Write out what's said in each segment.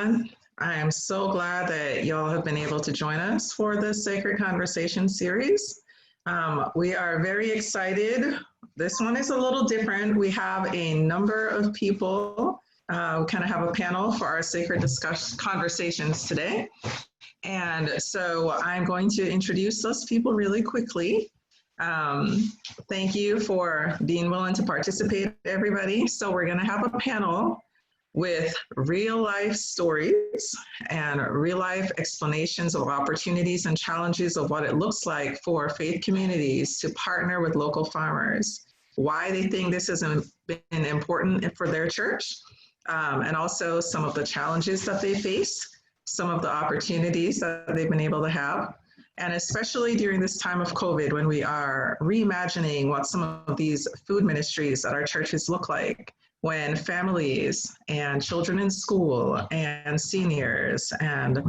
everyone. I am so glad that y'all have been able to join us for the Sacred Conversation series. We are very excited. This one is a little different. We have a number of people. We kind of have a panel for our Sacred Conversations today. And so I'm going to introduce those people really quickly. Thank you for being willing to participate, everybody. So we're going to have a panel with real life stories and real life explanations of opportunities and challenges of what it looks like for faith communities to partner with local farmers, why they think this has been important for their church, and also some of the challenges that they face, some of the opportunities that they've been able to have, and especially during this time of COVID when we are reimagining what some of these food ministries at our churches look like, when families and children in school and seniors and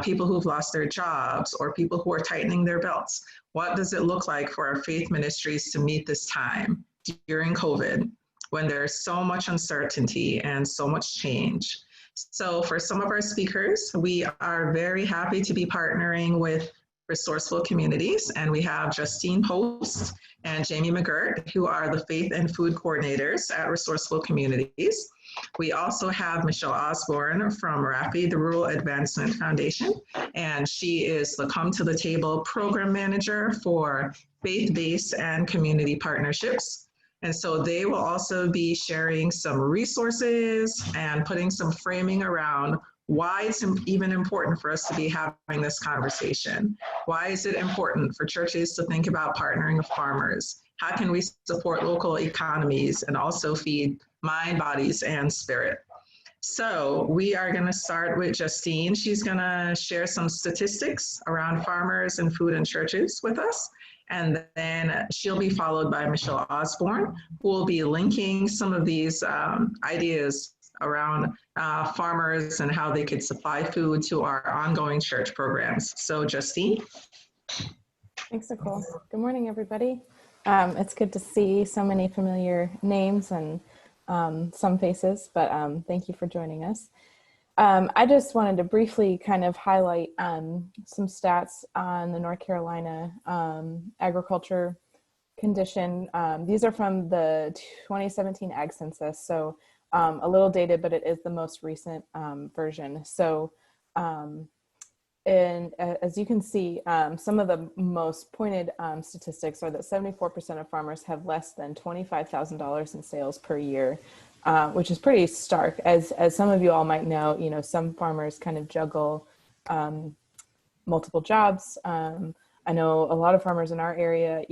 people who've lost their jobs or people who are tightening their belts, what does it look like for our faith ministries to meet this time during COVID when there's so much uncertainty and so much change? So for some of our speakers, we are very happy to be partnering with Resourceful Communities, and we have Justine Post and Jamie McGirt, who are the Faith and Food Coordinators at Resourceful Communities. We also have Michelle Osborne from RAFI, the Rural Advancement Foundation, and she is the Come to the Table Program Manager for faith-based and community partnerships. And so they will also be sharing some resources and putting some framing around why it's even important for us to be having this conversation. Why is it important for churches to think about partnering with farmers? How can we support local economies and also feed mind, bodies, and spirit? So we are going to start with Justine. She's going to share some statistics around farmers and food in churches with us. And then she'll be followed by Michelle Osborne, who will be linking some of these ideas around farmers and how they could supply food to our ongoing church programs. So Justine. Thanks, Nicole. Good morning, everybody. It's good to see so many familiar names and some faces, but thank you for joining us. I just wanted to briefly kind of highlight some stats on the North Carolina agriculture condition. These are from the 2017 Ag Census, so a little dated, but it is the most recent version. So, and as you can see, some of the most pointed statistics are that 74% of farmers have less than $25,000 in sales per year, which is pretty stark. As some of you all might know, some farmers kind of juggle multiple jobs. I know a lot of farmers in our area,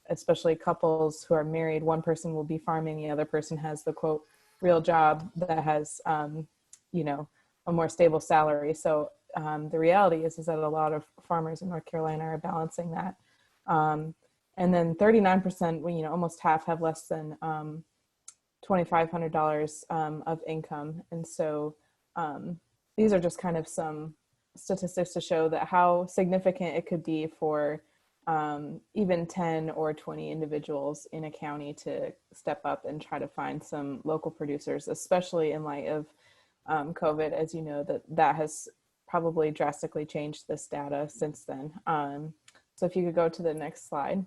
especially couples who are married, one person will be farming, the other person has the quote real job that has, a more stable salary. So the reality is that a lot of farmers in North Carolina are balancing that. And then 39%, almost half have less than $2,500 of income. And so these are just kind of some statistics to show that how significant it could be for even 10 or 20 individuals in a county to step up and try to find some local producers, especially in light of COVID, as you know, that has probably drastically changed this data since then. So if you could go to the next slide.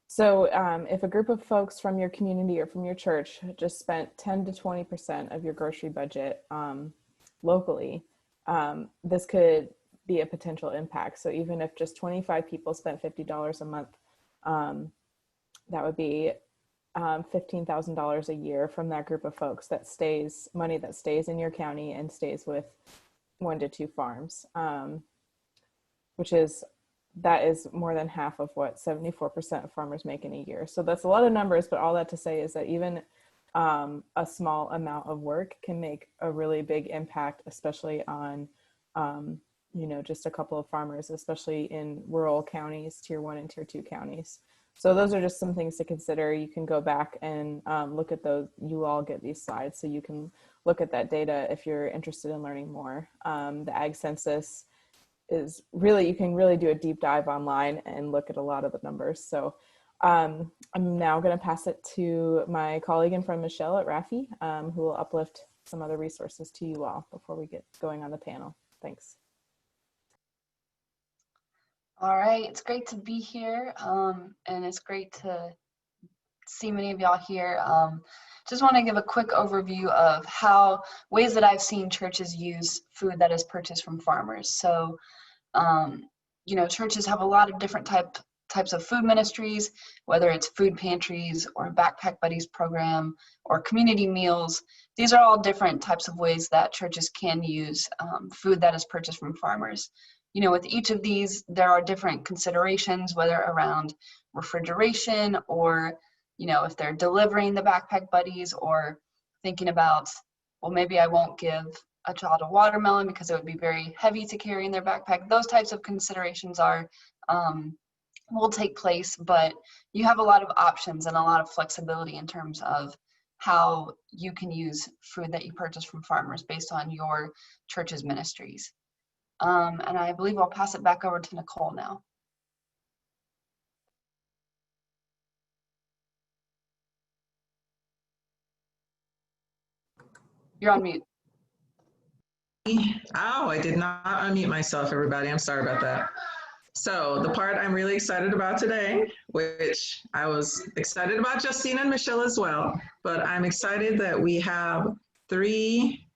So if a group of folks from your community or from your church just spent 10 to 20% of your grocery budget locally, this could be a potential impact. So even if just 25 people spent $50 a month, that would be $15,000 a year from that group of folks money that stays in your county and stays with 1 to 2 farms, that is more than half of what 74% of farmers make in a year. So that's a lot of numbers, but all that to say is that even a small amount of work can make a really big impact, especially on, just a couple of farmers, especially in rural counties, tier 1 and tier 2 counties. So those are just some things to consider. You can go back and look at those. You all get these slides, so you can look at that data if you're interested in learning more. The Ag Census is really, you can really do a deep dive online and look at a lot of the numbers. So I'm now going to pass it to my colleague and friend Michelle at RAFI, who will uplift some other resources to you all before we get going on the panel. Thanks. All right, it's great to be here, and it's great to see many of y'all here. Just want to give a quick overview of ways that I've seen churches use food that is purchased from farmers. So, you know, churches have a lot of different types of food ministries, whether it's food pantries or Backpack Buddies program or community meals. These are all different types of ways that churches can use food that is purchased from farmers. You know, with each of these, there are different considerations, whether around refrigeration or, you know, if they're delivering the Backpack Buddies, or thinking about, well, maybe I won't give a child a watermelon because it would be very heavy to carry in their backpack. Those types of considerations will take place, but you have a lot of options and a lot of flexibility in terms of how you can use food that you purchase from farmers based on your church's ministries. And I believe I'll pass it back over to Nicole now. You're on mute. Oh, I did not unmute myself, everybody. I'm sorry about that. So the part I'm really excited about today, which I was excited about Justine and Michelle as well, but I'm excited that we have three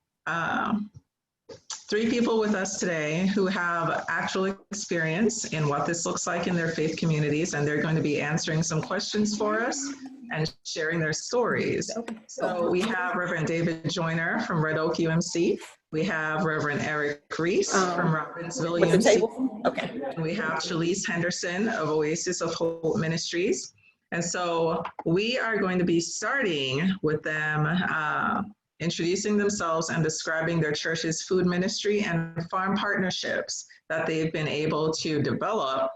people with us today who have actual experience in what this looks like in their faith communities, and they're going to be answering some questions for us and sharing their stories. So we have Reverend David Joyner from Red Oak UMC. We have Reverend Eric Reese from Robbinsville UMC. Okay. And we have Shalise Henderson of Oasis of Hope Ministries. And so we are going to be starting with them introducing themselves and describing their church's food ministry and farm partnerships that they've been able to develop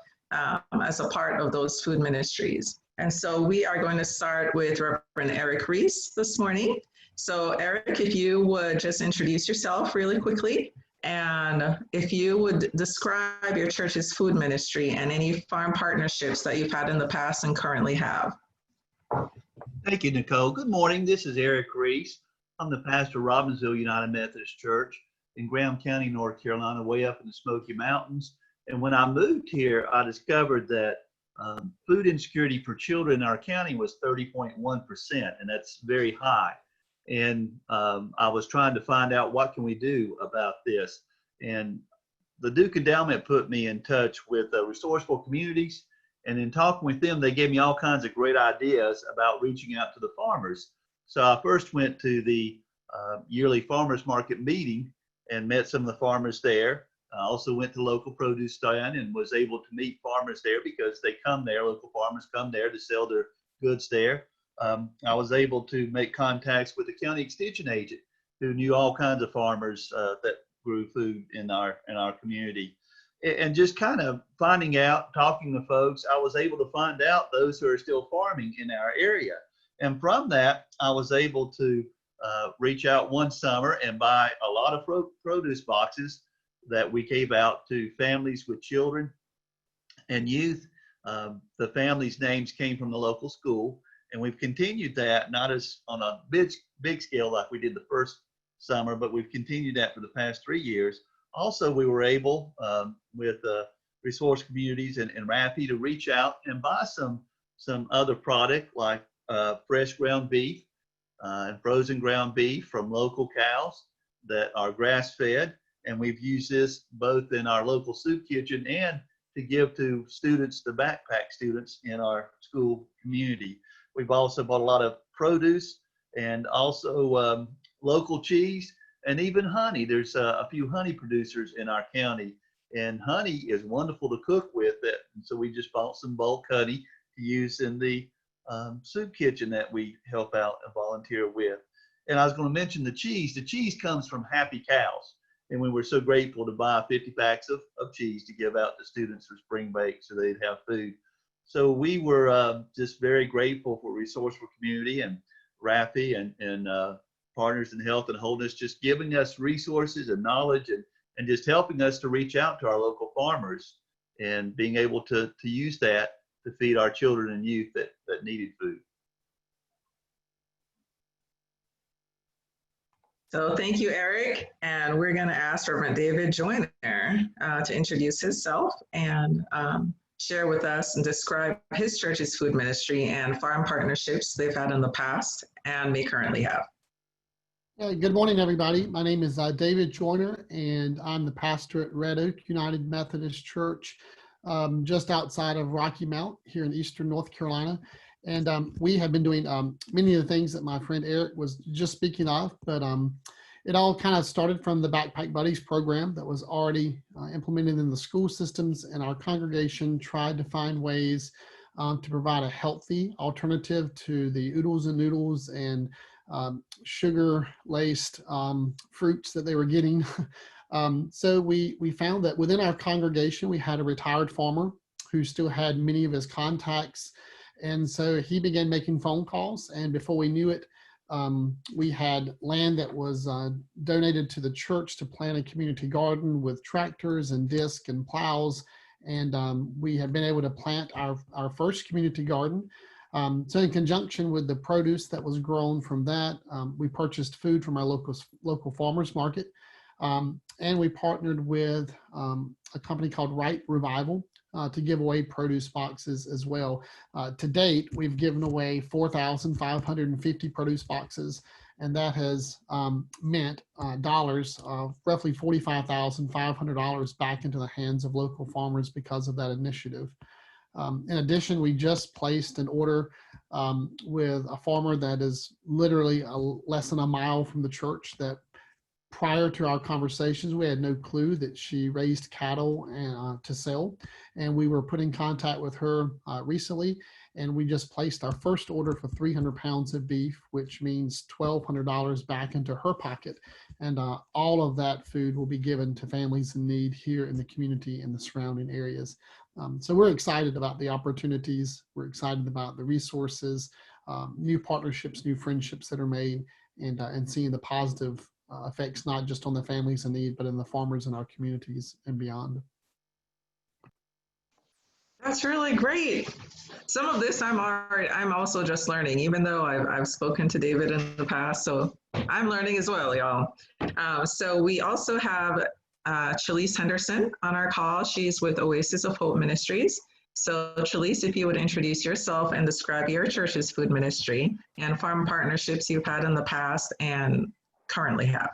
as a part of those food ministries. And so we are going to start with Reverend Eric Reese this morning. So Eric, if you would just introduce yourself really quickly, and if you would describe your church's food ministry and any farm partnerships that you've had in the past and currently have. Thank you, Nicole. Good morning. This is Eric Reese. I'm the pastor of Robbinsville United Methodist Church in Graham County, North Carolina, way up in the Smoky Mountains. And when I moved here, I discovered that food insecurity for children in our county was 30.1%, and that's very high. And I was trying to find out what can we do about this. And the Duke Endowment put me in touch with Resourceful Communities. And in talking with them, they gave me all kinds of great ideas about reaching out to the farmers. So I first went to the yearly farmers market meeting and met some of the farmers there. I also went to local produce stand and was able to meet farmers there because they come there, local farmers come there to sell their goods there. I was able to make contacts with the county extension agent who knew all kinds of farmers that grew food in our community. And just kind of finding out, talking to folks, I was able to find out those who are still farming in our area. And from that, I was able to reach out one summer and buy a lot of produce boxes that we gave out to families with children and youth. The families' names came from the local school. And we've continued that, not as on a big scale like we did the first summer, but we've continued that for the past 3 years. Also, we were able, with Resource Communities and RAFI, to reach out and buy some other product like fresh ground beef and frozen ground beef from local cows that are grass-fed. And we've used this both in our local soup kitchen and to give to students, the backpack students in our school community. We've also bought a lot of produce and also local cheese and even honey. There's a few honey producers in our county, and honey is wonderful to cook with it. And so we just bought some bulk honey to use in the soup kitchen that we help out and volunteer with. And I was going to mention the cheese. The cheese comes from Happy Cows. And we were so grateful to buy 50 packs of cheese to give out to students for spring break so they'd have food. So we were just very grateful for Resourceful Community and RAFI and Partners in Health and Wholeness, just giving us resources and knowledge and just helping us to reach out to our local farmers and being able to use that to feed our children and youth that needed food. So thank you, Eric. And we're going to ask Reverend David Joyner to introduce himself and share with us and describe his church's food ministry and farm partnerships they've had in the past and may currently have. Good morning, everybody. My name is David Joyner, and I'm the pastor at Red Oak United Methodist Church, just outside of Rocky Mount here in eastern North Carolina. And we have been doing many of the things that my friend Eric was just speaking of, but it all kind of started from the Backpack Buddies program that was already implemented in the school systems, and our congregation tried to find ways to provide a healthy alternative to the oodles and noodles and sugar-laced fruits that they were getting. So we found that within our congregation, we had a retired farmer who still had many of his contacts. And so he began making phone calls, and before we knew it, we had land that was donated to the church to plant a community garden with tractors and disc and plows. And we have been able to plant our first community garden. So in conjunction with the produce that was grown from that, we purchased food from our local farmers market. And we partnered with a company called Right Revival to give away produce boxes as well. To date, we've given away 4,550 produce boxes, and that has meant dollars, roughly $45,500 back into the hands of local farmers because of that initiative. In addition, we just placed an order with a farmer that is literally less than a mile from the church that prior to our conversations, we had no clue that she raised cattle to sell. And we were put in contact with her recently, and we just placed our first order for 300 pounds of beef, which means $1,200 back into her pocket. And all of that food will be given to families in need here in the community and the surrounding areas. So we're excited about the opportunities. We're excited about the resources, new partnerships, new friendships that are made, and seeing the positive effects, not just on the families in need, but in the farmers in our communities and beyond. That's really great. Some of this I'm also just learning, even though I've spoken to David in the past, so I'm learning as well, y'all. So we also have Chalise Henderson on our call. She's with Oasis of Hope Ministries. So Chalise, if you would introduce yourself and describe your church's food ministry and farm partnerships you've had in the past and currently have.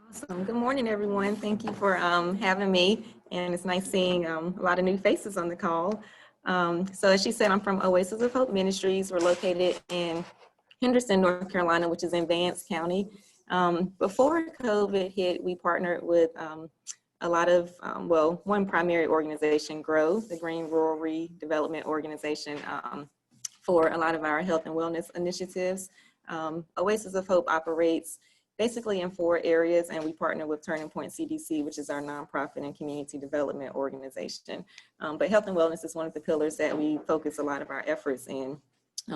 Awesome. Good morning, everyone. Thank you for having me. And it's nice seeing a lot of new faces on the call. So as she said, I'm from Oasis of Hope Ministries. We're located in Henderson, North Carolina, which is in Vance County. Before COVID hit, we partnered with a lot of, one primary organization, GROW, the Green Rural Redevelopment Organization, for a lot of our health and wellness initiatives. Oasis of Hope operates basically in 4 areas, and we partner with Turning Point CDC, which is our nonprofit and community development organization. But health and wellness is one of the pillars that we focus a lot of our efforts in.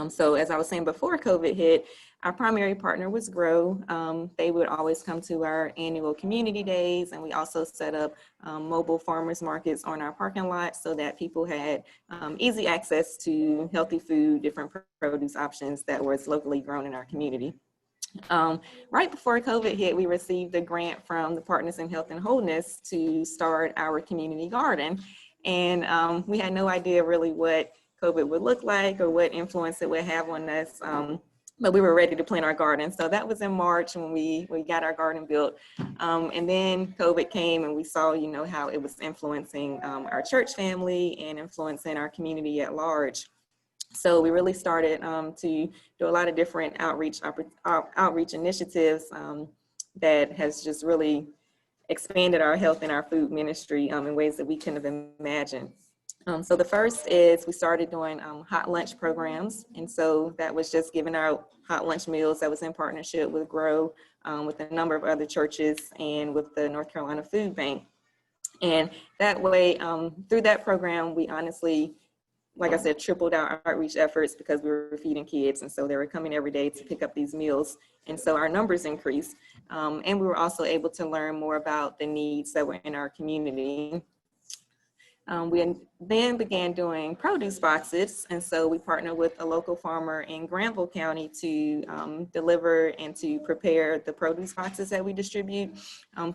So as I was saying, before COVID hit, our primary partner was GROW. They would always come to our annual community days, and we also set up mobile farmers markets on our parking lot so that people had easy access to healthy food, different produce options that was locally grown in our community. Right before COVID hit, we received a grant from the Partners in Health and Wholeness to start our community garden. And we had no idea really what COVID would look like or what influence it would have on us. But we were ready to plant our garden. So that was in March when we got our garden built. And then COVID came, and we saw, how it was influencing our church family and influencing our community at large. So we really started to do a lot of different outreach initiatives that has just really expanded our health and our food ministry in ways that we couldn't have imagined. So the first is we started doing hot lunch programs. And so that was just giving out hot lunch meals that was in partnership with GROW, with a number of other churches and with the North Carolina Food Bank. And that way, through that program, we honestly, like I said, tripled our outreach efforts because we were feeding kids. And so they were coming every day to pick up these meals. And so our numbers increased. And we were also able to learn more about the needs that were in our community. then began doing produce boxes. And so we partnered with a local farmer in Granville County to deliver and to prepare the produce boxes that we distribute.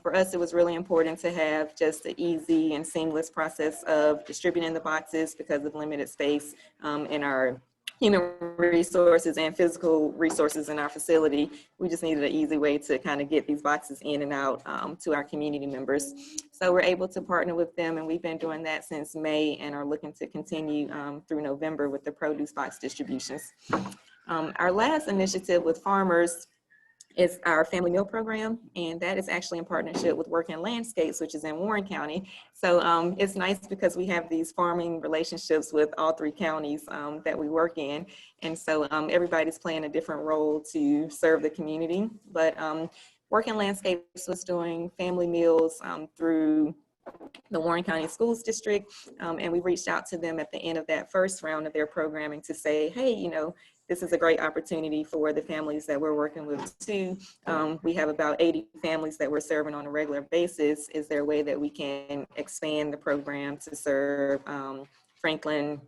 For us, it was really important to have just an easy and seamless process of distributing the boxes because of limited space in our human resources and physical resources in our facility. We just needed an easy way to kind of get these boxes in and out to our community members. So we're able to partner with them, and we've been doing that since May and are looking to continue through November with the produce box distributions. Our last initiative with farmers is our family meal program, and that is actually in partnership with Working Landscapes, which is in Warren County. So it's nice because we have these farming relationships with all three counties that we work in, and so everybody's playing a different role to serve the community. But Working Landscapes was doing family meals through the Warren County Schools District, and we reached out to them at the end of that first round of their programming to say, hey, you know, this is a great opportunity for the families that we're working with too. We have about 80 families that we're serving on a regular basis. Is there a way that we can expand the program to serve Franklin,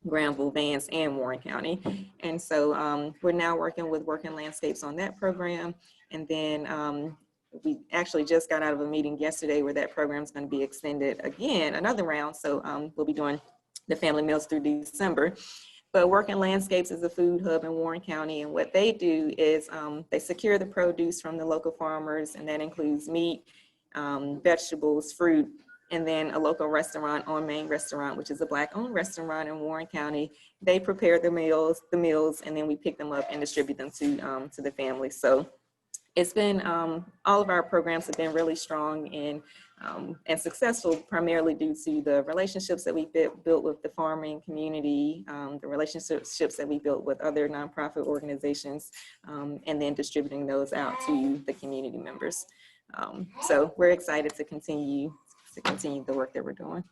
Granville, Vance, and Warren County? And so we're now working with Working Landscapes on that program. And then we actually just got out of a meeting yesterday where that program is going to be extended again, another round. So we'll be doing the family meals through December. But Working Landscapes is a food hub in Warren County, and what they do is they secure the produce from the local farmers, and that includes meat, vegetables, fruit, and then a local restaurant, On Main Restaurant, which is a Black-owned restaurant in Warren County. They prepare the meals, and then we pick them up and distribute them to the family. So it's been, all of our programs have been really strong and successful, primarily due to the relationships that we built with the farming community, the relationships that we built with other nonprofit organizations, and then distributing those out to the community members. So we're excited to continue the work that we're doing.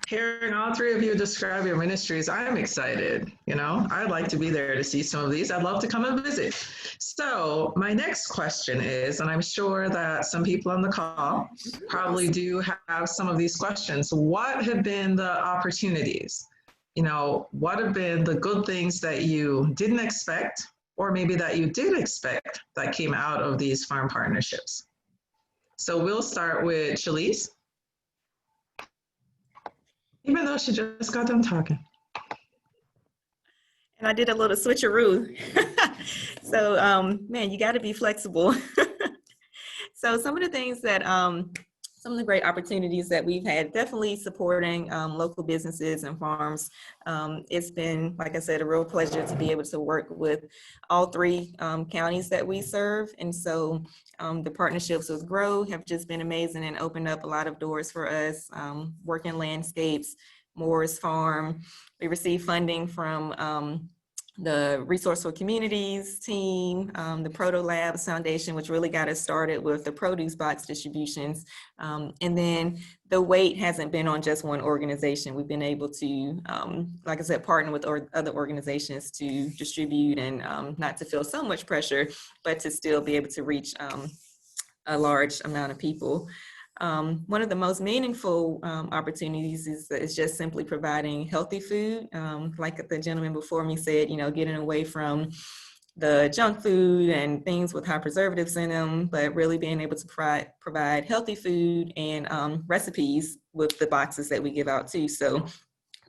Hearing all three of you describe your ministries, I'm excited. You know, I'd like to be there to see some of these. I'd love to come and visit. So my next question is, and I'm sure that some people on the call probably do have some of these questions. What have been the opportunities? You know, what have been the good things that you didn't expect, or maybe that you did expect that came out of these farm partnerships? So we'll start with Shalise. Even though she just got done talking. And I did a little switcheroo. So, man, you got to be flexible. So some of the things that, some of the great opportunities that we've had, definitely supporting local businesses and farms. It's been, like I said, a real pleasure to be able to work with all three counties that we serve. And so the partnerships with Grow have just been amazing and opened up a lot of doors for us. Working Landscapes, Moore's Farm. We received funding from the Resourceful Communities team, the Proto Labs Foundation, which really got us started with the produce box distributions. And then the weight hasn't been on just one organization. We've been able to, like I said, partner with other organizations to distribute and not to feel so much pressure, but to still be able to reach a large amount of people. One of the most meaningful opportunities is just simply providing healthy food. Like the gentleman before me said, you know, getting away from the junk food and things with high preservatives in them, but really being able to provide healthy food and recipes with the boxes that we give out too. So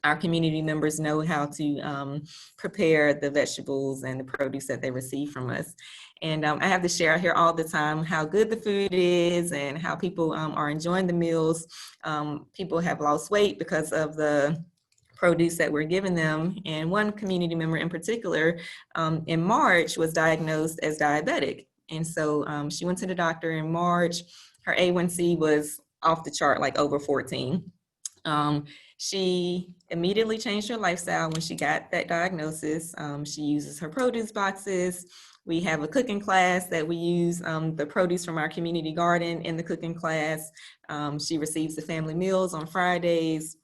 our community members know how to prepare the vegetables and the produce that they receive from us. And I have to share, I hear all the time how good the food is and how people are enjoying the meals. People have lost weight because of the produce that we're giving them. And one community member in particular in March was diagnosed as diabetic. And so she went to the doctor in March. Her A1C was off the chart, like over 14. She immediately changed her lifestyle when she got that diagnosis. She uses her produce boxes. We have a cooking class that we use the produce from our community garden in the cooking class. She receives the family meals on Fridays.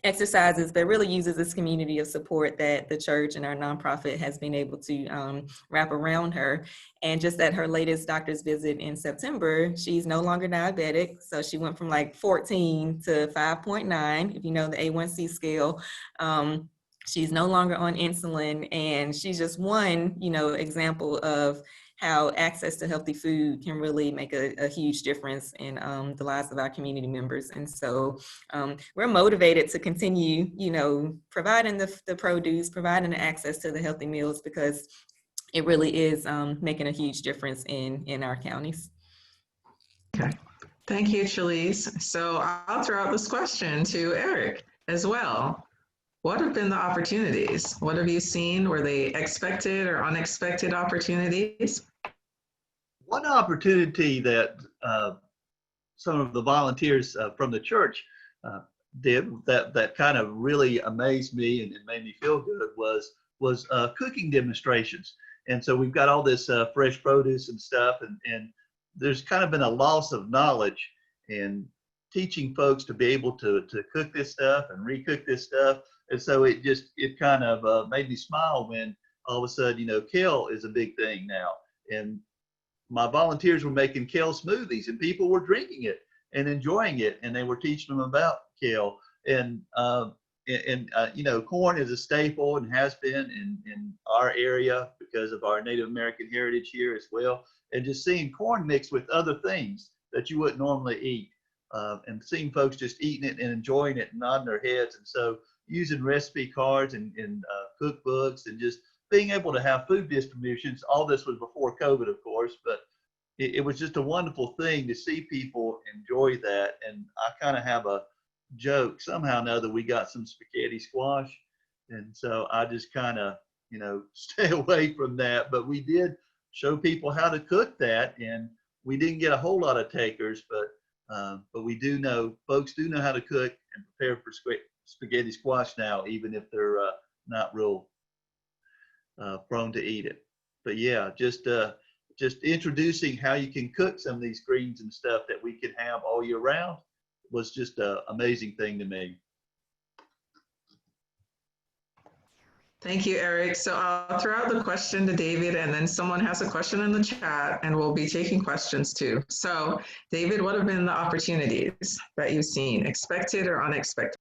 exercises, but really uses this community of support that the church and our nonprofit has been able to wrap around her. And just at her latest doctor's visit in September, she's no longer diabetic. So she went from like 14 to 5.9, if you know the A1C scale. She's no longer on insulin, and she's just one, example of how access to healthy food can really make a huge difference in the lives of our community members. And so we're motivated to continue, providing the produce, providing the access to the healthy meals, because it really is making a huge difference in our counties. Okay, thank you, Chalise. So I'll throw out this question to Eric as well. What have been the opportunities? What have you seen? Were they expected or unexpected opportunities? One opportunity that some of the volunteers from the church did that kind of really amazed me and made me feel good was cooking demonstrations. And so we've got all this fresh produce and stuff, and there's kind of been a loss of knowledge in teaching folks to be able to cook this stuff and recook this stuff. And so it kind of made me smile when all of a sudden, kale is a big thing now. And my volunteers were making kale smoothies, and people were drinking it and enjoying it, and they were teaching them about kale. And corn is a staple and has been in our area because of our Native American heritage here as well. And just seeing corn mixed with other things that you wouldn't normally eat, and seeing folks just eating it and enjoying it and nodding their heads. And so using recipe cards and cookbooks and just being able to have food distributions. All this was before COVID, of course, but it was just a wonderful thing to see people enjoy that. And I kind of have a joke, somehow or another, we got some spaghetti squash. And so I just kind of, stay away from that. But we did show people how to cook that, and we didn't get a whole lot of takers, but we do know, folks do know how to cook and prepare for spaghetti squash now, even if they're not real prone to eat it. But yeah, just introducing how you can cook some of these greens and stuff that we can have all year round was just an amazing thing to me. Thank you, Eric. So I'll throw out the question to David, and then someone has a question in the chat, and we'll be taking questions too. So David, what have been the opportunities that you've seen, expected or unexpected?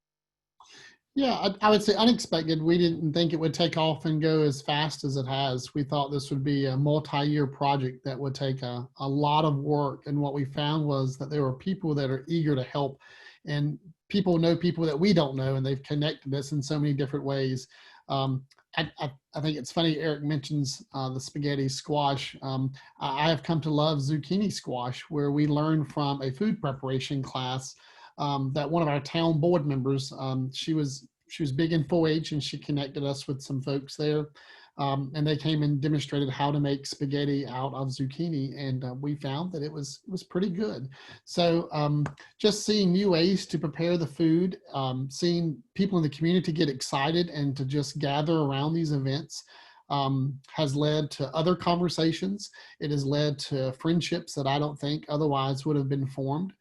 Yeah, I would say unexpected. We didn't think it would take off and go as fast as it has. We thought this would be a multi-year project that would take a lot of work. And what we found was that there were people that are eager to help, and people know people that we don't know, and they've connected us in so many different ways. I think it's funny Eric mentions the spaghetti squash. I have come to love zucchini squash, where we learned from a food preparation class that one of our town board members, she was big in 4-H, and she connected us with some folks there, and they came and demonstrated how to make spaghetti out of zucchini, and we found that it was pretty good. So just seeing new ways to prepare the food, seeing people in the community get excited and to just gather around these events has led to other conversations. It has led to friendships that I don't think otherwise would have been formed.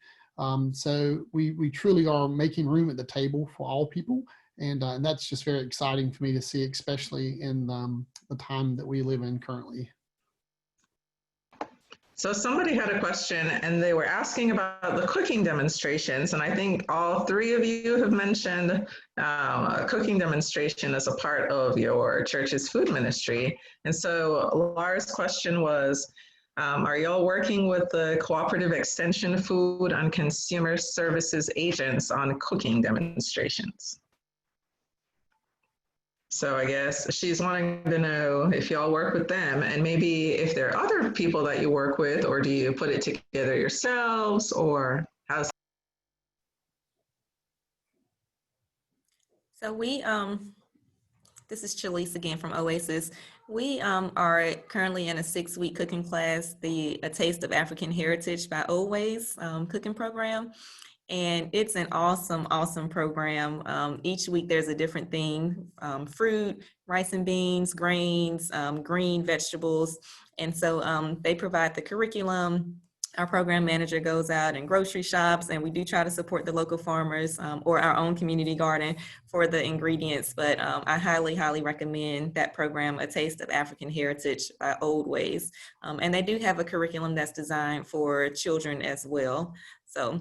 So we truly are making room at the table for all people. And that's just very exciting for me to see, especially in the time that we live in currently. So somebody had a question, and they were asking about the cooking demonstrations. And I think all three of you have mentioned a cooking demonstration as a part of your church's food ministry. And so Laura's question was, are y'all working with the Cooperative Extension Food and Consumer Services agents on cooking demonstrations? So I guess she's wanting to know if y'all work with them, and maybe if there are other people that you work with, or do you put it together yourselves, or how's? So we, this is Chalise again from Oasis. We are currently in a 6-week cooking class, A Taste of African Heritage by Always cooking program. And it's an awesome, awesome program. Each week there's a different theme, fruit, rice and beans, grains, green vegetables. And so they provide the curriculum, Our program manager goes out and grocery shops, and we do try to support the local farmers or our own community garden for the ingredients. But I highly, highly recommend that program, A Taste of African Heritage by Old Ways. And they do have a curriculum that's designed for children as well. So.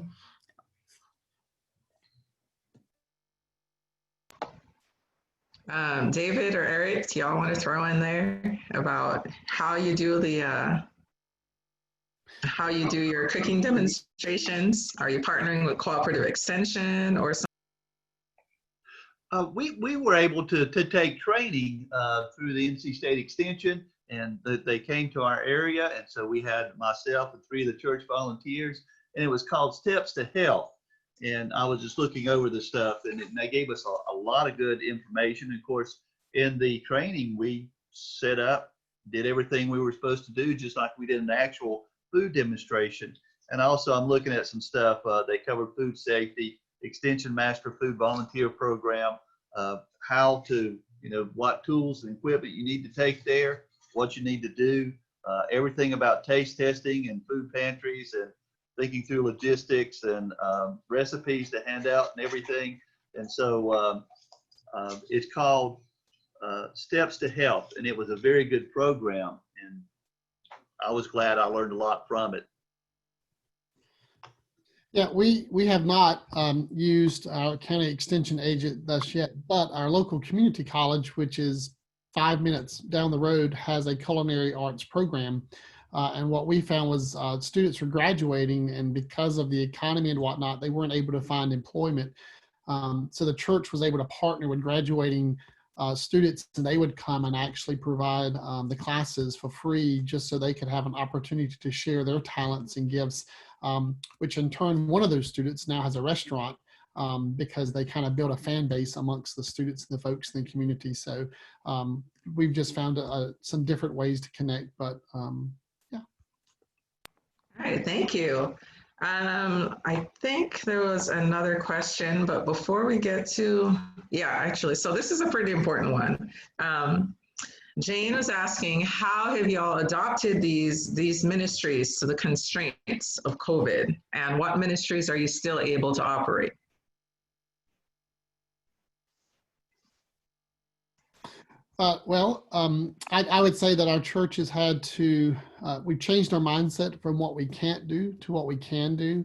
David or Eric, do y'all want to throw in there about how you do your cooking demonstrations? Are you partnering with Cooperative Extension or something? We were able to take training through the NC State Extension, and they came to our area, and so we had myself and 3 of the church volunteers, and it was called Steps to Health. And I was just looking over the stuff, and they gave us a lot of good information. Of course, in the training, we set up, did everything we were supposed to do, just like we did an actual food demonstration. And also, I'm looking at some stuff. They covered food safety, Extension Master Food Volunteer Program, how to, what tools and equipment you need to take there, what you need to do, everything about taste testing and food pantries, and thinking through logistics and recipes to hand out and everything. And so it's called Steps to Health, and it was a very good program, and I was glad I learned a lot from it. Yeah, we have not used our county extension agent thus yet, but our local community college, which is 5 minutes down the road, has a culinary arts program. And what we found was students were graduating, and because of the economy and whatnot, they weren't able to find employment. So the church was able to partner with graduating students, and they would come and actually provide the classes for free, just so they could have an opportunity to share their talents and gifts, which in turn, one of those students now has a restaurant because they kind of built a fan base amongst the students and the folks in the community. So we've just found some different ways to connect, but yeah. All right, thank you. I think there was another question, but before we get to, actually, so this is a pretty important one. Jane was asking, how have y'all adopted these ministries to the constraints of COVID, and what ministries are you still able to operate? I would say that our church has had to, we've changed our mindset from what we can't do to what we can do.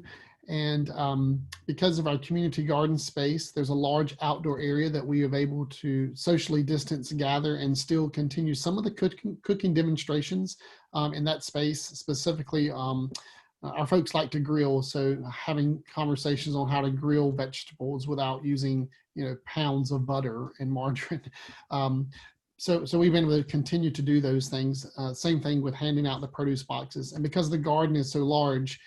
And because of our community garden space, there's a large outdoor area that we have able to socially distance, gather, and still continue some of the cooking demonstrations in that space. Specifically, our folks like to grill, so having conversations on how to grill vegetables without using, pounds of butter and margarine. So we've been able to continue to do those things. Same thing with handing out the produce boxes. And because the garden is so large,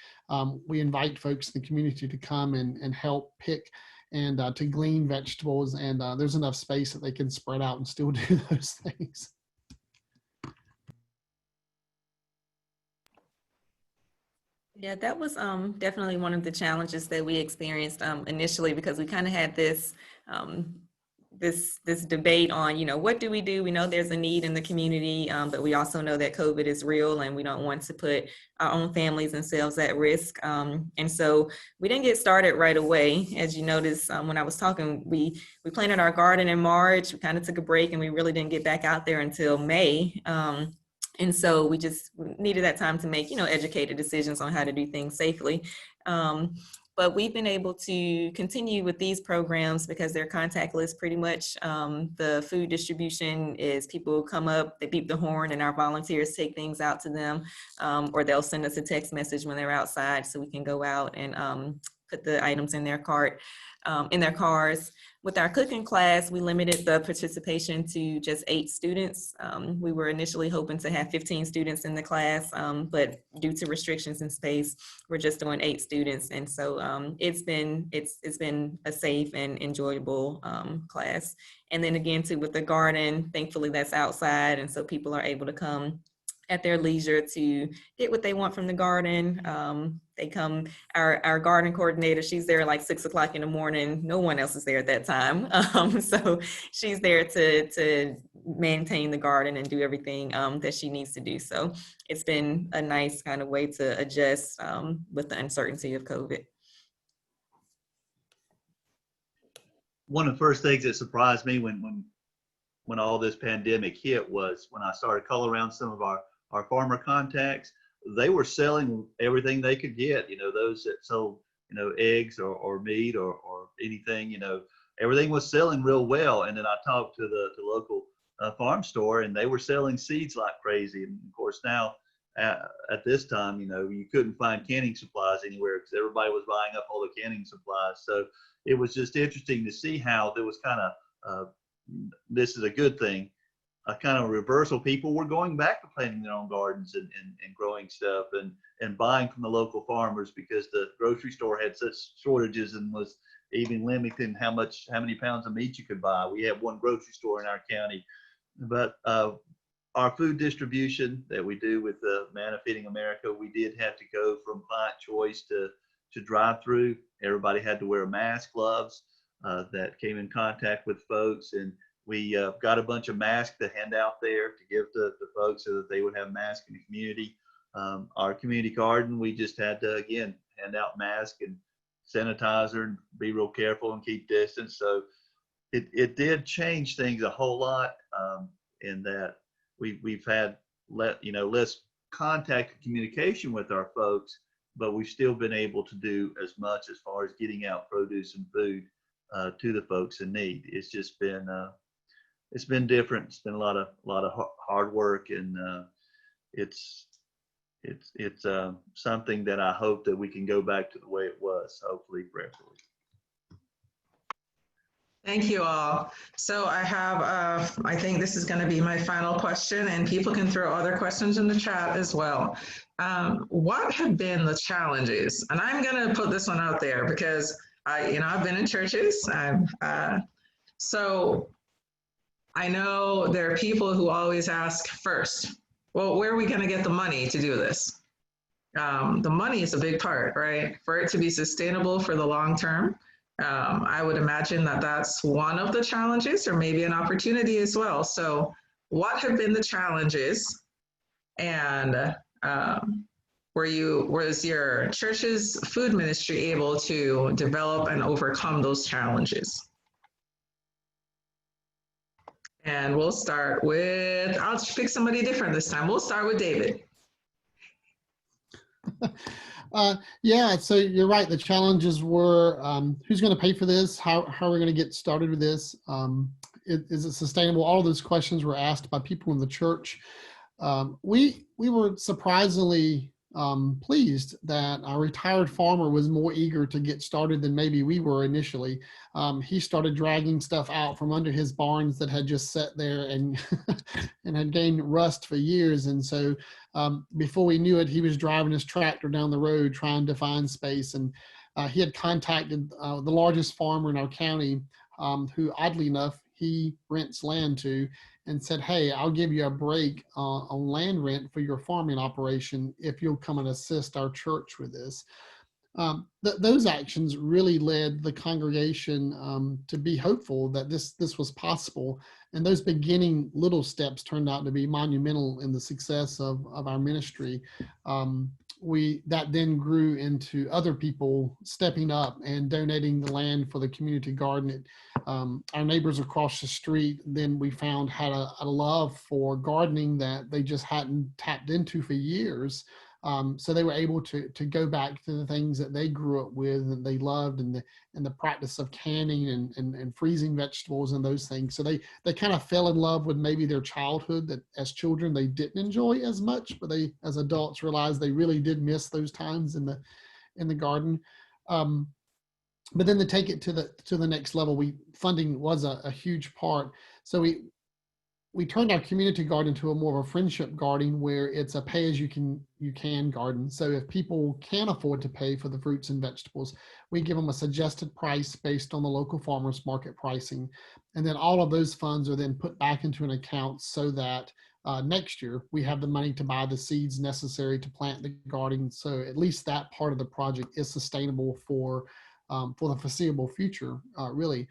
we invite folks in the community to come and help pick and to glean vegetables. And there's enough space that they can spread out and still do those things. Yeah, that was definitely one of the challenges that we experienced initially, because we kind of had this this debate on, what do? We know there's a need in the community, but we also know that COVID is real, and we don't want to put our own families and selves at risk. And so we didn't get started right away. As you noticed, when I was talking, we planted our garden in March. We kind of took a break, and we really didn't get back out there until May. And so we just needed that time to make, educated decisions on how to do things safely. But we've been able to continue with these programs because they're contactless pretty much. The food distribution is people come up, they beep the horn, and our volunteers take things out to them, or they'll send us a text message when they're outside so we can go out and put the items in their cart, in their cars. With our cooking class, we limited the participation to just 8 students. We were initially hoping to have 15 students in the class, but due to restrictions in space, we're just doing 8 students. And so it's been a safe and enjoyable class. And then again, too, with the garden, thankfully that's outside, and so people are able to come at their leisure to get what they want from the garden. They come, our garden coordinator, she's there like 6 o'clock in the morning. No one else is there at that time. So she's there to maintain the garden and do everything that she needs to do. So it's been a nice kind of way to adjust with the uncertainty of COVID. One of the first things that surprised me when all this pandemic hit was when I started calling around some of our farmer contacts. They were selling everything they could get, those that sold, eggs or meat or anything, everything was selling real well. And then I talked to the local farm store, and they were selling seeds like crazy. And of course now at this time, you couldn't find canning supplies anywhere because everybody was buying up all the canning supplies. So it was just interesting to see how there was kind of, this is a good thing, a kind of reversal. People were going back to planting their own gardens and growing stuff and buying from the local farmers because the grocery store had such shortages and was even limiting how many pounds of meat you could buy. We have one grocery store in our county, but our food distribution that we do with the Man of Feeding America, we did have to go from client choice to drive-through. Everybody had to wear a mask, gloves that came in contact with folks, and we got a bunch of masks to hand out there to give to the folks so that they would have masks in the community. Our community garden, we just had to, again, hand out masks and sanitizer and be real careful and keep distance. So it did change things a whole lot in that we've had less contact and communication with our folks, but we've still been able to do as much as far as getting out produce and food to the folks in need. It's just been it's been different. It's been a lot of hard work, and it's something that I hope that we can go back to the way it was, hopefully, prayerfully. Thank you all. So I have, I think this is going to be my final question, and people can throw other questions in the chat as well. What have been the challenges? And I'm going to put this one out there because I've been in churches. So I know there are people who always ask first, well, where are we going to get the money to do this? The money is a big part, right? For it to be sustainable for the long term. I would imagine that that's one of the challenges, or maybe an opportunity as well. So what have been the challenges, and was your church's food ministry able to develop and overcome those challenges? And we'll start with, I'll pick somebody different this time. We'll start with David. Yeah, so you're right. The challenges were who's going to pay for this? How are we going to get started with this? Is it sustainable? All of those questions were asked by people in the church. We were surprisingly pleased that our retired farmer was more eager to get started than maybe we were initially. He started dragging stuff out from under his barns that had just sat there and and had gained rust for years. And so before we knew it, he was driving his tractor down the road trying to find space. And he had contacted the largest farmer in our county, who oddly enough, he rents land to, and said, hey, I'll give you a break on land rent for your farming operation if you'll come and assist our church with this. Those actions really led the congregation to be hopeful that this was possible. And those beginning little steps turned out to be monumental in the success of our ministry. That then grew into other people stepping up and donating the land for the community garden. Our neighbors across the street, then we found had a love for gardening that they just hadn't tapped into for years. So they were able to go back to the things that they grew up with and they loved, and the practice of canning and freezing vegetables and those things. So they kind of fell in love with maybe their childhood that as children they didn't enjoy as much, but they as adults realized they really did miss those times in the garden. But then to take it to the next level, funding was a huge part. So we turned our community garden into a more of a friendship garden where it's a pay as you can garden. So if people can afford to pay for the fruits and vegetables, we give them a suggested price based on the local farmers market pricing. And then all of those funds are then put back into an account so that next year, we have the money to buy the seeds necessary to plant the garden. So at least that part of the project is sustainable for the foreseeable future, really.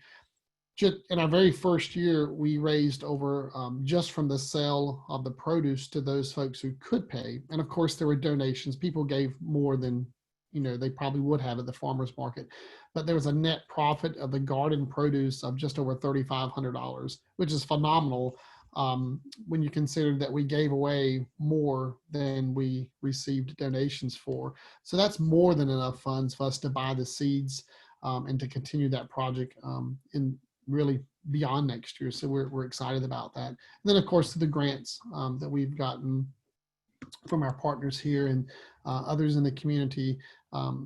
Just in our very first year, we raised over, just from the sale of the produce to those folks who could pay. And of course, there were donations. People gave more than, they probably would have at the farmer's market. But there was a net profit of the garden produce of just over $3,500, which is phenomenal when you consider that we gave away more than we received donations for. So that's more than enough funds for us to buy the seeds and to continue that project in really beyond next year. So we're excited about that. And then of course the grants that we've gotten from our partners here and others in the community,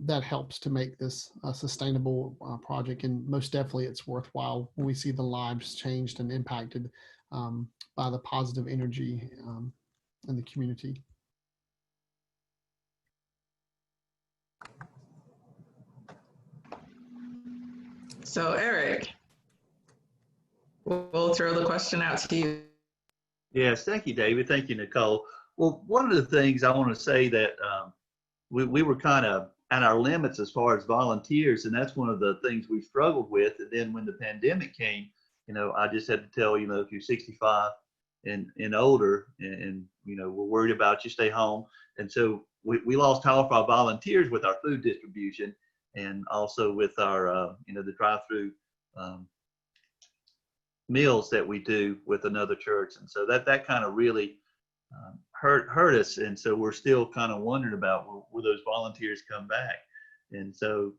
that helps to make this a sustainable project. And most definitely it's worthwhile when we see the lives changed and impacted by the positive energy in the community. So Eric, we'll throw the question out to you. Yes, thank you, David. Thank you, Nicole. Well, one of the things I want to say that we were kind of at our limits as far as volunteers, and that's one of the things we struggled with. And then when the pandemic came, I just had to tell, if you're 65 and older and we're worried about you, stay home. And so we lost half of our volunteers with our food distribution and also with our, the drive-through meals that we do with another church. And so that kind of really hurt us. And so we're still kind of wondering about will those volunteers come back? And so,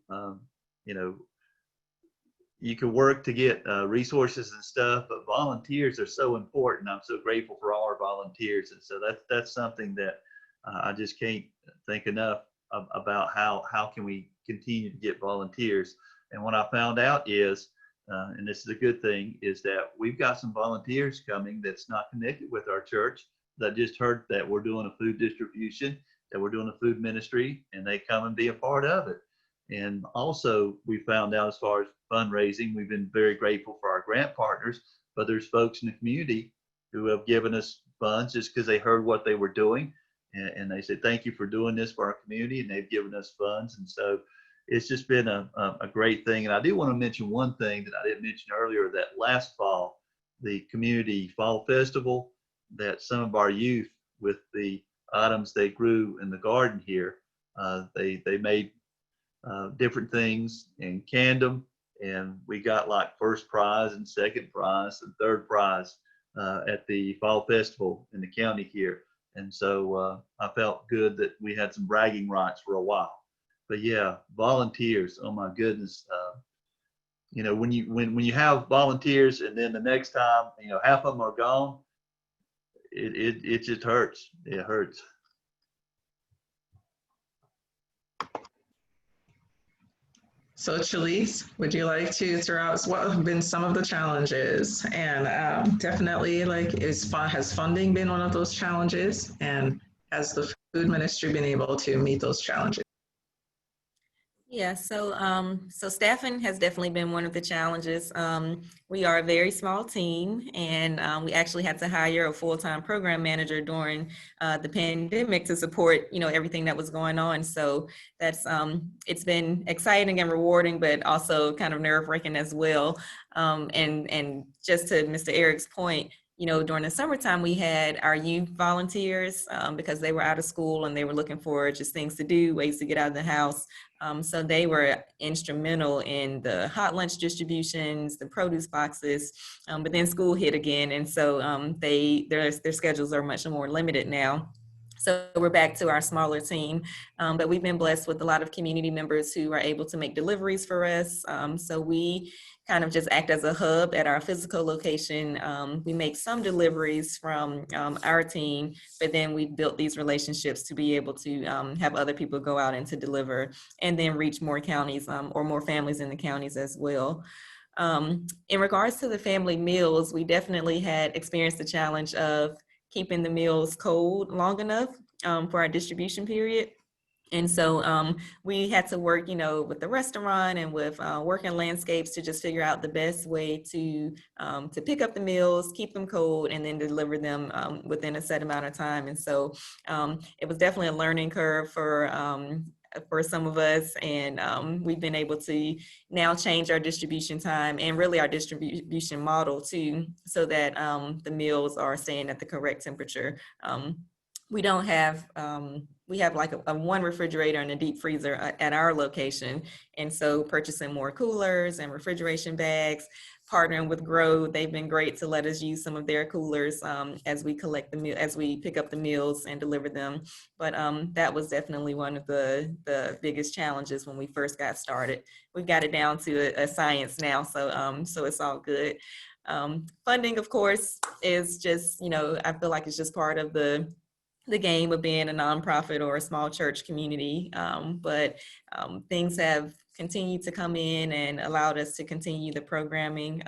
you can work to get resources and stuff, but volunteers are so important. I'm so grateful for all our volunteers. And so that's something that I just can't think enough about how can we continue to get volunteers. And what I found out is, and this is a good thing, is that we've got some volunteers coming that's not connected with our church that just heard that we're doing a food distribution, that we're doing a food ministry, and they come and be a part of it. And also we found out as far as fundraising, we've been very grateful for our grant partners, but there's folks in the community who have given us funds just because they heard what they were doing. And they said, thank you for doing this for our community. And they've given us funds. And so it's just been a great thing. And I do want to mention one thing that I didn't mention earlier, that last fall, the community fall festival, that some of our youth with the items they grew in the garden here, they made different things and canned them. And we got like first prize and second prize and third prize at the fall festival in the county here. And so I felt good that we had some bragging rights for a while. But yeah, volunteers, oh my goodness. When you have volunteers and then the next time, half of them are gone, it just hurts. It hurts. So Chalise, would you like to throw out what have been some of the challenges? And definitely, has funding been one of those challenges? And has the food ministry been able to meet those challenges? Yeah, so staffing has definitely been one of the challenges. We are a very small team, and we actually had to hire a full-time program manager during the pandemic to support, everything that was going on. So that's it's been exciting and rewarding, but also kind of nerve-wracking as well. And just to Mr. Eric's point, during the summertime, we had our youth volunteers because they were out of school and they were looking for just things to do, ways to get out of the house. So they were instrumental in the hot lunch distributions, the produce boxes, but then school hit again. And so their schedules are much more limited now. So we're back to our smaller team, but we've been blessed with a lot of community members who are able to make deliveries for us. So we kind of just act as a hub at our physical location. We make some deliveries from our team, but then we've built these relationships to be able to have other people go out and to deliver and then reach more counties or more families in the counties as well. In regards to the family meals, we definitely had experienced the challenge of keeping the meals cold long enough for our distribution period. And so we had to work, with the restaurant and with working landscapes to just figure out the best way to pick up the meals, keep them cold, and then deliver them within a set amount of time. And so it was definitely a learning curve for some of us, and we've been able to now change our distribution time and really our distribution model too, so that the meals are staying at the correct temperature. We don't have, we have like a one refrigerator and a deep freezer at our location. And so purchasing more coolers and refrigeration bags, partnering with Grow, they've been great to let us use some of their coolers as we collect the meal, as we pick up the meals and deliver them. But that was definitely one of the biggest challenges when we first got started. We've got it down to a science now, so it's all good. Funding, of course, is just, I feel like it's just part of the game of being a nonprofit or a small church community. But things have continued to come in and allowed us to continue the programming.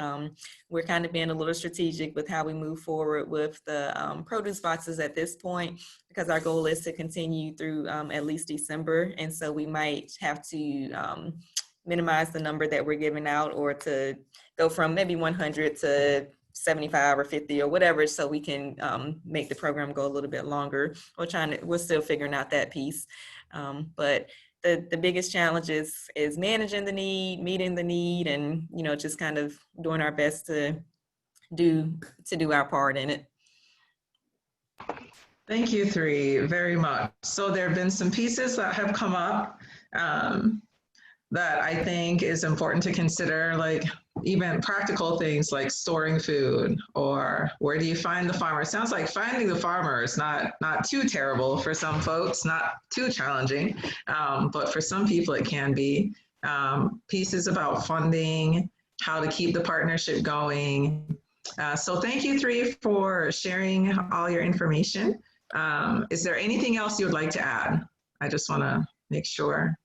We're kind of being a little strategic with how we move forward with the produce boxes at this point, because our goal is to continue through at least December. And so we might have to minimize the number that we're giving out, or to go from maybe 100 to 75 or 50 or whatever, so we can make the program go a little bit longer. We're still figuring out that piece. But the biggest challenge is managing the need, meeting the need, and just kind of doing our best to do our part in it. Thank you three very much. So there have been some pieces that have come up that I think is important to consider, like even practical things like storing food, or where do you find the farmer? It sounds like finding the farmer is not too terrible for some folks, not too challenging, but for some people it can be. Pieces about funding, how to keep the partnership going. So thank you three for sharing all your information. Is there anything else you would like to add? I just want to make sure.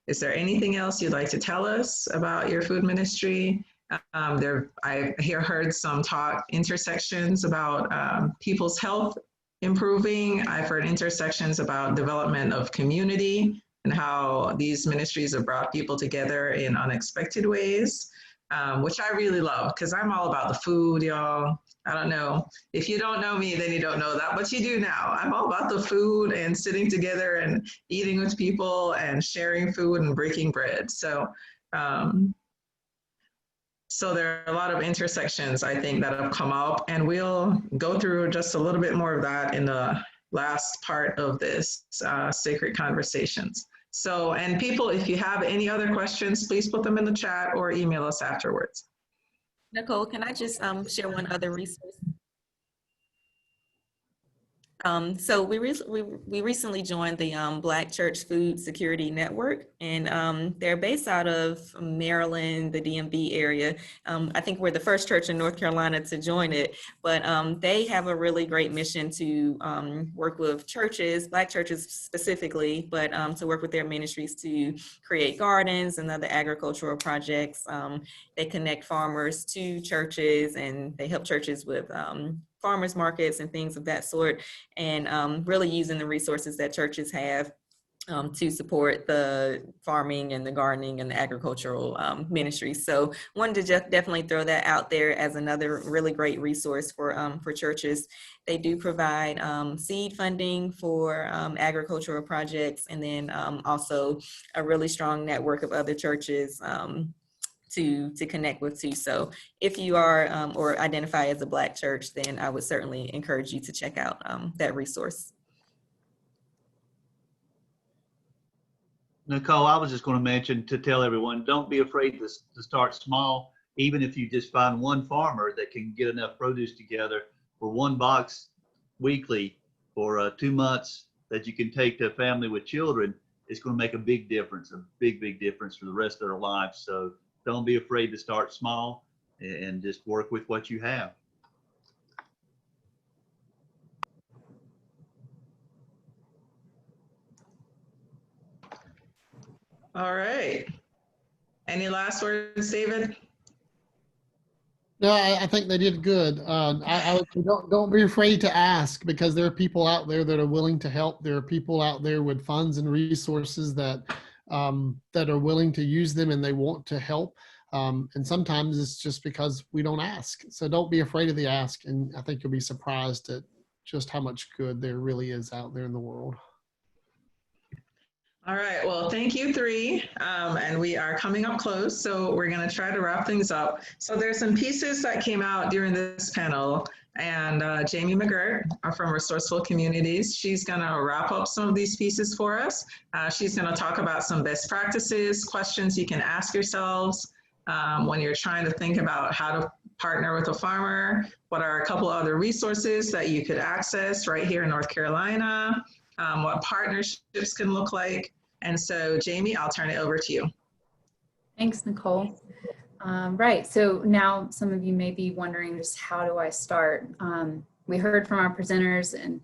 Is there anything else you'd like to tell us about your food ministry? I heard some intersections about people's health improving. I've heard intersections about development of community and how these ministries have brought people together in unexpected ways, which I really love, because I'm all about the food, y'all. I don't know. If you don't know me, then you don't know that, but you do now. I'm all about the food and sitting together and eating with people and sharing food and breaking bread. So, so there are a lot of intersections, I think, that have come up, and we'll go through just a little bit more of that in the last part of this Sacred Conversations. So, and people, if you have any other questions, please put them in the chat or email us afterwards. Nicole, can I just share one other resource? So we recently joined the Black Church Food Security Network, and they're based out of Maryland, the DMV area. I think we're the first church in North Carolina to join it, but they have a really great mission to work with churches, Black churches specifically, but to work with their ministries to create gardens and other agricultural projects. They connect farmers to churches, and they help churches with farmers markets and things of that sort, and really using the resources that churches have to support the farming and the gardening and the agricultural ministries. So wanted to just definitely throw that out there as another really great resource for churches. They do provide seed funding for agricultural projects, and then also a really strong network of other churches to connect with too. So if you are or identify as a Black church, then I would certainly encourage you to check out that resource. Nicole, I was just going to mention to tell everyone, don't be afraid to start small. Even if you just find one farmer that can get enough produce together for one box weekly for 2 months that you can take to a family with children, it's going to make a big difference, a big difference for the rest of their lives. So don't be afraid to start small and just work with what you have. All right. Any last words, David? No, I think they did good. I would say don't be afraid to ask, because there are people out there that are willing to help. There are people out there with funds and resources that are willing to use them, and they want to help. And sometimes it's just because we don't ask. So don't be afraid of the ask, and I think you'll be surprised at just how much good there really is out there in the world. All right, well, thank you three. And we are coming up close, so we're gonna try to wrap things up. So there's some pieces that came out during this panel, and Jamie McGirt from Resourceful Communities, she's gonna wrap up some of these pieces for us. She's gonna talk about some best practices, questions you can ask yourselves when you're trying to think about how to partner with a farmer. What are a couple other resources that you could access right here in North Carolina? What partnerships can look like. And so, Jamie, I'll turn it over to you. Thanks, Nicole. Right, so now some of you may be wondering just how do I start? We heard from our presenters, and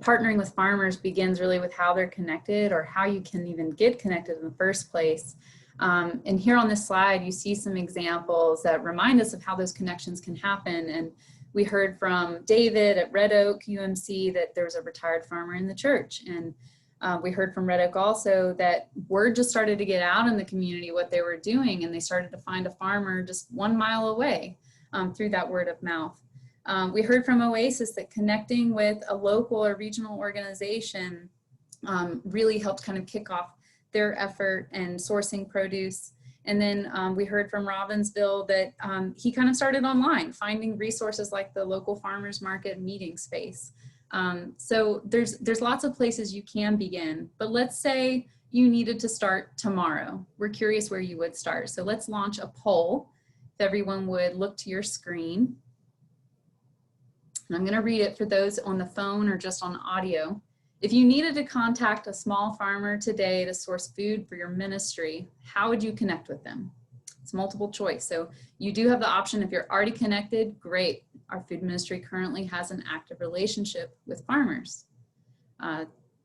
partnering with farmers begins really with how they're connected, or how you can even get connected in the first place. And here on this slide, you see some examples that remind us of how those connections can happen. And we heard from David at Red Oak UMC that there's a retired farmer in the church. And we heard from Red Oak also that word just started to get out in the community what they were doing, and they started to find a farmer just 1 mile away through that word of mouth. We heard from Oasis that connecting with a local or regional organization really helped kind of kick off their effort in sourcing produce. And then we heard from Robbinsville that he kind of started online, finding resources like the local farmers market meeting space. So there's lots of places you can begin, but let's say you needed to start tomorrow. We're curious where you would start. So let's launch a poll. If everyone would look to your screen. And I'm gonna read it for those on the phone or just on audio. If you needed to contact a small farmer today to source food for your ministry, how would you connect with them? It's multiple choice. So you do have the option, if you're already connected, great. Our food ministry currently has an active relationship with farmers.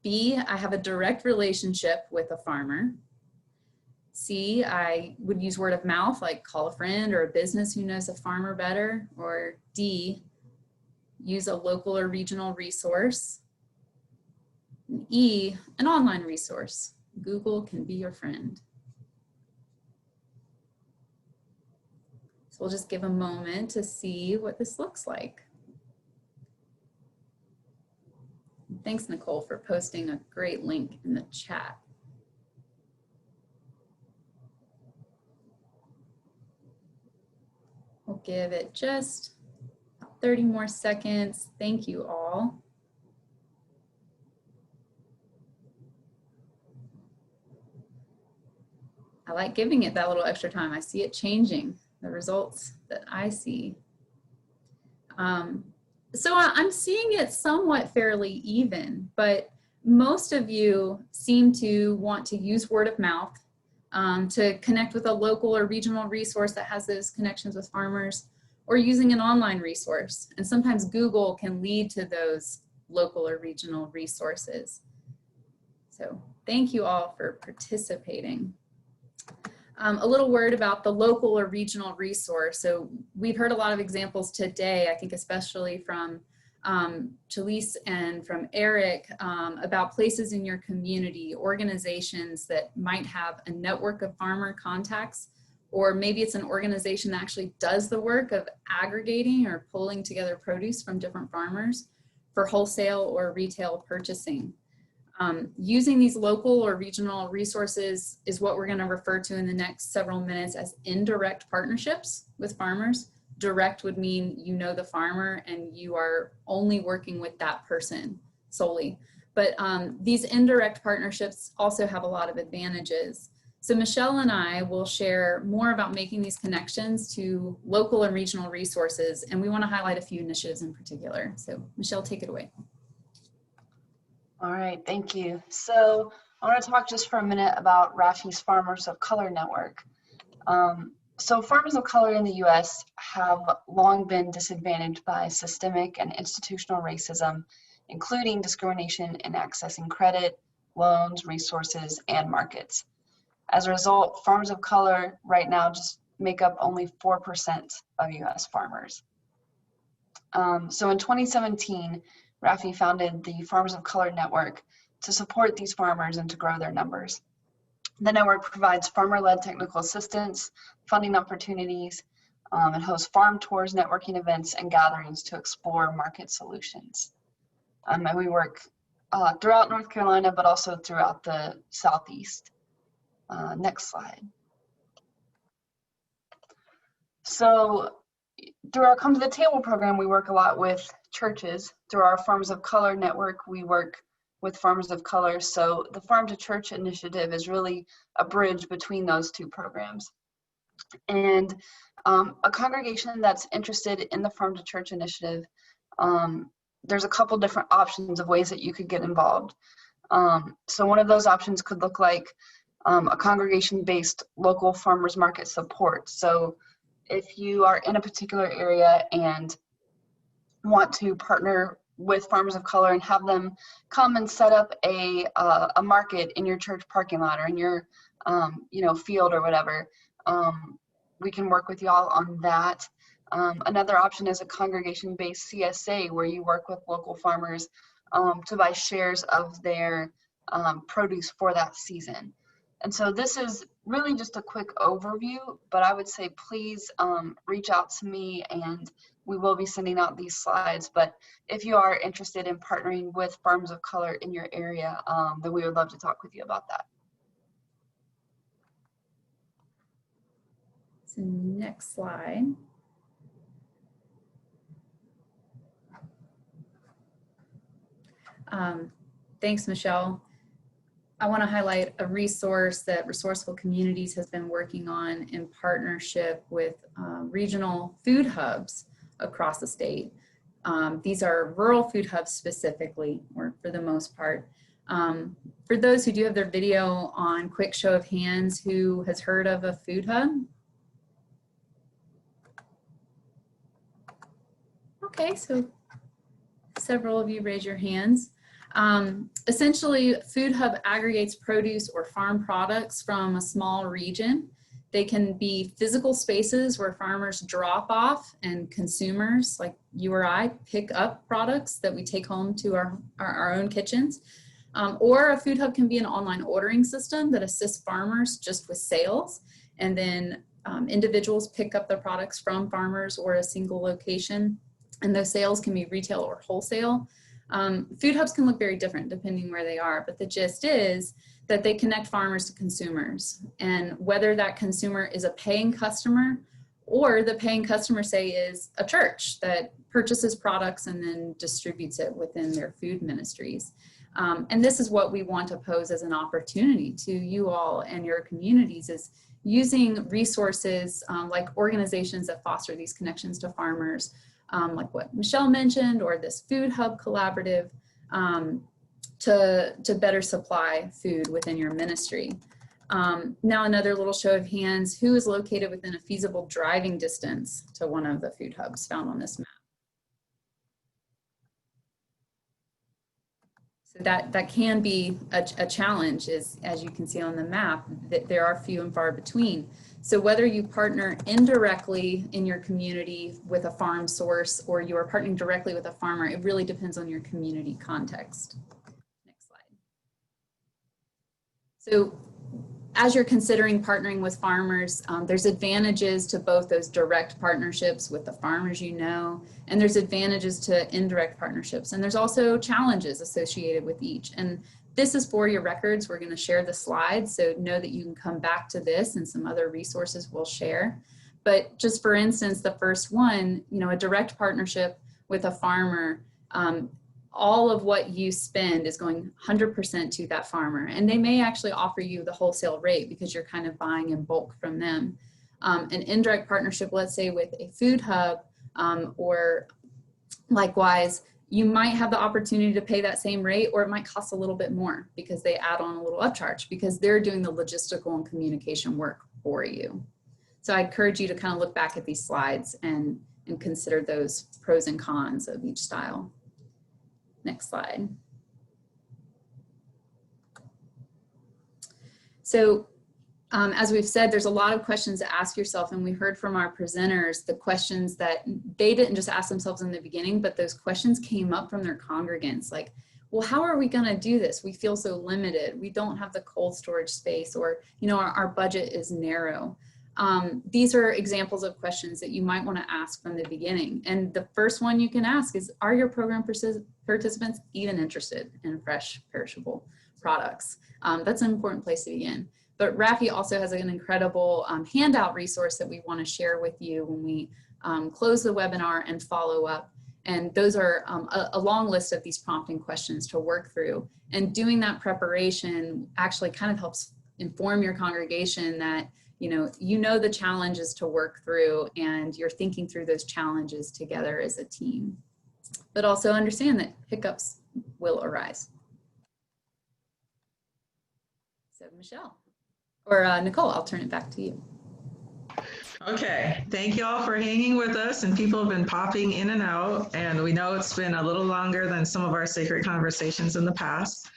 B, I have a direct relationship with a farmer. C, I would use word of mouth, like call a friend or a business who knows a farmer better. Or D, use a local or regional resource. And E, an online resource. Google can be your friend. So we'll just give a moment to see what this looks like. Thanks, Nicole, for posting a great link in the chat. We'll give it just 30 more seconds. Thank you all. I like giving it that little extra time. I see it changing, the results that I see. So I'm seeing it somewhat fairly even, but most of you seem to want to use word of mouth to connect with a local or regional resource that has those connections with farmers, or using an online resource. And sometimes Google can lead to those local or regional resources. So thank you all for participating. A little word about the local or regional resource. So we've heard a lot of examples today, I think especially from Chalise and from Eric, about places in your community, organizations that might have a network of farmer contacts, or maybe it's an organization that actually does the work of aggregating or pulling together produce from different farmers for wholesale or retail purchasing. Using these local or regional resources is what we're going to refer to in the next several minutes as indirect partnerships with farmers. Direct would mean you know the farmer and you are only working with that person solely. But these indirect partnerships also have a lot of advantages. So Michelle and I will share more about making these connections to local and regional resources, and we want to highlight a few initiatives in particular. So Michelle, take it away. All right, thank you. So I want to talk just for a minute about RAFI's Farmers of Color Network. So farmers of color in the U.S. have long been disadvantaged by systemic and institutional racism, including discrimination in accessing credit, loans, resources, and markets. As a result, farmers of color right now just make up only 4% of US farmers. So in 2017, RAFI founded the Farmers of Color Network to support these farmers and to grow their numbers. The network provides farmer-led technical assistance, funding opportunities, and hosts farm tours, networking events, and gatherings to explore market solutions. And we work throughout North Carolina, but also throughout the Southeast. Next slide. So through our Come to the Table program, we work a lot with churches. Through our Farmers of Color network, we work with farmers of color. So the Farm to Church initiative is really a bridge between those two programs. And a congregation that's interested in the Farm to Church initiative, there's a couple different options of ways that you could get involved. So one of those options could look like a congregation-based local farmers market support. So if you are in a particular area and want to partner with farmers of color and have them come and set up a market in your church parking lot or in your field or whatever, we can work with y'all on that. Another option is a congregation-based CSA where you work with local farmers to buy shares of their produce for that season. And so this is really just a quick overview, but I would say please reach out to me and we will be sending out these slides. But if you are interested in partnering with farmers of color in your area, then we would love to talk with you about that. So next slide. Thanks, Michelle. I want to highlight a resource that Resourceful Communities has been working on in partnership with regional food hubs across the state. These are rural food hubs specifically, or for the most part. For those who do have their video on, quick show of hands, who has heard of a food hub? Okay, so several of you raise your hands. Essentially, Food Hub aggregates produce or farm products from a small region. They can be physical spaces where farmers drop off and consumers like you or I pick up products that we take home to our own kitchens. Or a Food Hub can be an online ordering system that assists farmers just with sales, and then individuals pick up their products from farmers or a single location, and those sales can be retail or wholesale. Food hubs can look very different depending where they are, but the gist is that they connect farmers to consumers, and whether that consumer is a paying customer or the paying customer, say, is a church that purchases products and then distributes it within their food ministries. And this is what we want to pose as an opportunity to you all and your communities, is using resources like organizations that foster these connections to farmers, like what Michelle mentioned, or this Food Hub collaborative, to better supply food within your ministry. Now another little show of hands, who is located within a feasible driving distance to one of the food hubs found on this map? So that can be a challenge, is, as you can see on the map, that there are few and far between. So whether you partner indirectly in your community with a farm source or you are partnering directly with a farmer, it really depends on your community context. Next slide. So as you're considering partnering with farmers, there's advantages to both those direct partnerships with the farmers you know, and there's advantages to indirect partnerships. And there's also challenges associated with each. And this is for your records. We're going to share the slides, so know that you can come back to this and some other resources we'll share. But just for instance, the first one, a direct partnership with a farmer, all of what you spend is going 100% to that farmer. And they may actually offer you the wholesale rate because you're kind of buying in bulk from them. An indirect partnership, let's say with a food hub, or likewise, you might have the opportunity to pay that same rate, or it might cost a little bit more because they add on a little upcharge because they're doing the logistical and communication work for you. So I encourage you to kind of look back at these slides and consider those pros and cons of each style. Next slide. So As we've said, there's a lot of questions to ask yourself, and we heard from our presenters the questions that they didn't just ask themselves in the beginning, but those questions came up from their congregants, like, well, how are we going to do this? We feel so limited. We don't have the cold storage space, or, you know, our budget is narrow. These are examples of questions that you might want to ask from the beginning. And the first one you can ask is, are your program participants even interested in fresh, perishable products? That's an important place to begin. But RAFI also has an incredible handout resource that we want to share with you when we close the webinar and follow up. And those are a long list of these prompting questions to work through. And doing that preparation actually kind of helps inform your congregation that you know the challenges to work through, and you're thinking through those challenges together as a team. But also understand that hiccups will arise. So Michelle. Or Nicole, I'll turn it back to you. Okay, thank you all for hanging with us, and people have been popping in and out, and we know it's been a little longer than some of our sacred conversations in the past.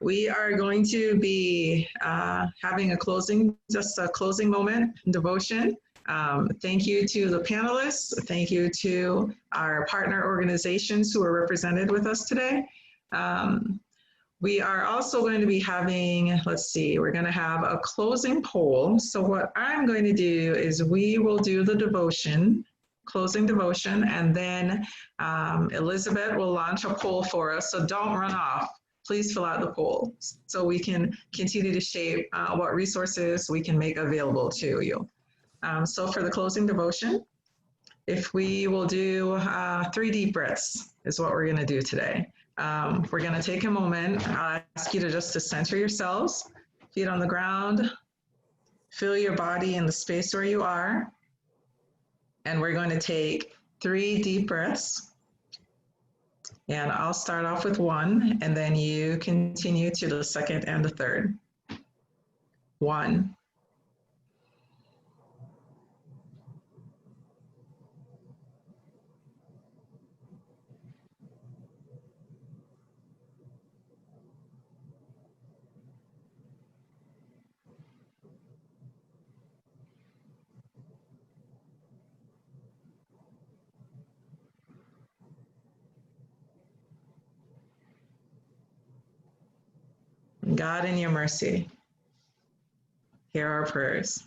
We are going to be having just a closing moment devotion. Thank you to the panelists. Thank you to our partner organizations who are represented with us today. We are also going to be having, we're going to have a closing poll. So what I'm going to do is we will do the devotion, closing devotion, and then Elizabeth will launch a poll for us. So don't run off. Please fill out the poll so we can continue to shape what resources we can make available to you. So for the closing devotion, if we will do 3 deep breaths is what we're going to do today. We're going to take a moment. I'll ask you to center yourselves, feet on the ground, feel your body in the space where you are. And we're going to take 3 deep breaths. And I'll start off with 1, and then you continue to the 2nd and the 3rd. 1. God, in your mercy, hear our prayers.